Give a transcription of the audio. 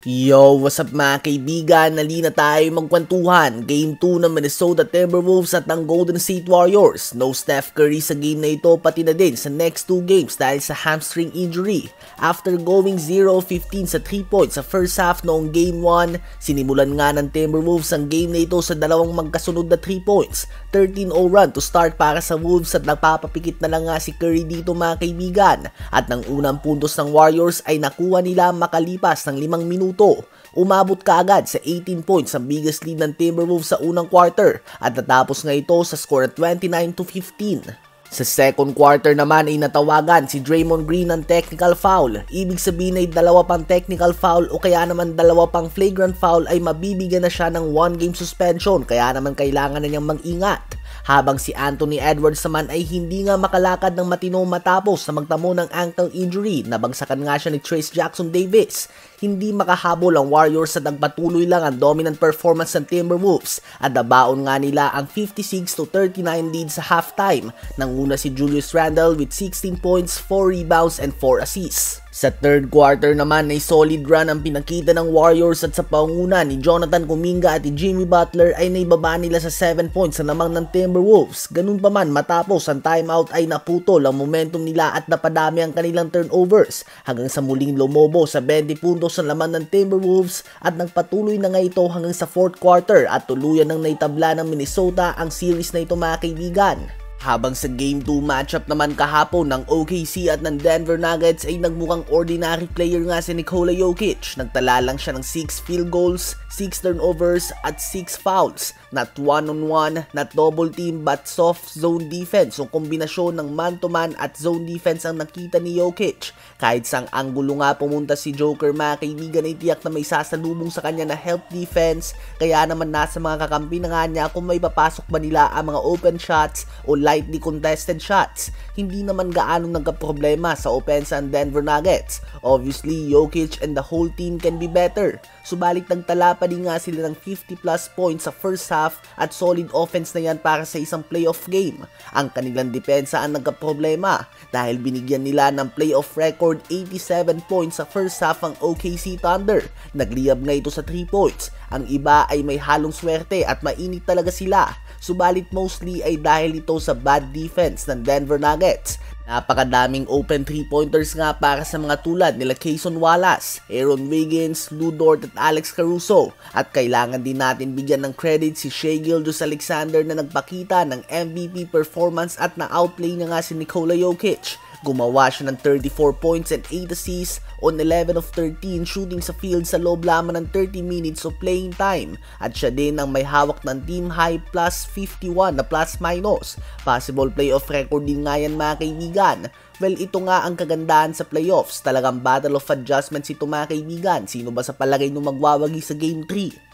Yo, what's up mga kaibigan? Nalina tayo magkwentuhan. Game 2 ng Minnesota Timberwolves at ng Golden State Warriors. No Steph Curry sa game na ito, pati na din sa next 2 games dahil sa hamstring injury. After going 0-15 sa 3 points sa first half noong game 1, sinimulan nga ng Timberwolves ang game na ito sa dalawang magkasunod na 3 points. 13-0 run to start para sa Wolves at napapapikit na lang nga si Curry dito mga kaibigan. At ng unang puntos ng Warriors ay nakuha nila makalipas ng 5 minuto. Umabot kaagad sa 18 points ang biggest lead ng Timberwolves sa unang quarter at natapos nga ito sa score at 29-15. Sa second quarter naman ay natawagan si Draymond Green ng technical foul. Ibig sabihin ay 2 pang technical foul o kaya naman 2 pang flagrant foul ay mabibigyan na siya ng 1 game suspension, kaya naman kailangan na niyang mag-ingat. Habang si Anthony Edwards naman ay hindi nga makalakad ng matino matapos na magtamo ng ankle injury, nabagsakan nga siya ni Trayce Jackson-Davis. Hindi makahabol ang Warriors at nagpatuloy lang ang dominant performance ng Timberwolves at nabaon nga nila ang 56-39 lead sa halftime. Nanguna si Julius Randle with 16 points, 4 rebounds and 4 assists. Sa third quarter naman ay solid run ang pinakita ng Warriors at sa panguna ni Jonathan Kuminga at ni Jimmy Butler ay naibaba nila sa 7 points na lamang ng Timberwolves. Ganun pa man matapos ang timeout ay naputol ang momentum nila at napadami ang kanilang turnovers hanggang sa muling lumobo sa 20 puntos ang laman ng Timberwolves at nagpatuloy na nga ito hanggang sa fourth quarter at tuluyan ng naitabla ng Minnesota ang series na ito mga kaibigan. Habang sa Game 2 matchup naman kahapon ng OKC at ng Denver Nuggets ay nagmukhang ordinary player nga si Nikola Jokic. Nagtala lang siya ng 6 field goals, 6 turnovers at 6 fouls. Not one-on-one, not double team but soft zone defense. So kombinasyon ng man-to-man at zone defense ang nakita ni Jokic. Kahit sang anggulo nga pumunta si Joker mga kaibigan ay tiyak na may sasalubong sa kanya na help defense. Kaya naman nasa mga kakampi na nga niya kung may papasok ba nila ang mga open shots o lightly contested shots. Hindi naman gaanong nagka-problema sa opensa ang Denver Nuggets. Obviously, Jokic and the whole team can be better. Subalit nagtala pa din nga sila ng 50 plus points sa first half at solid offense na yan para sa isang playoff game. Ang kanilang depensa ang nagka-problema dahil binigyan nila ng playoff record 87 points sa first half ang OKC Thunder. Nagliyab nga ito sa 3 points. Ang iba ay may halong swerte at mainit talaga sila. Subalit mostly ay dahil ito sa bad defense ng Denver Nuggets. Napakadaming open 3-pointers nga para sa mga tulad nila Cason Wallace, Aaron Wiggins, Lu Dort at Alex Caruso. At kailangan din natin bigyan ng credit si Shai Gilgeous-Alexander na nagpakita ng MVP performance at na-outplay na nga si Nikola Jokic. Gumawa siya ng 34 points and 8 assists on 11 of 13 shooting sa field sa loob lamang ng 30 minutes of playing time. At siya din ang may hawak ng team high plus 51 na plus minus. Possible playoff record din nga yan mga kaibigan. Well, ito nga ang kagandahan sa playoffs. Talagang battle of adjustments ito mga kaibigan. Sino ba sa palagay nung magwawagi sa game 3?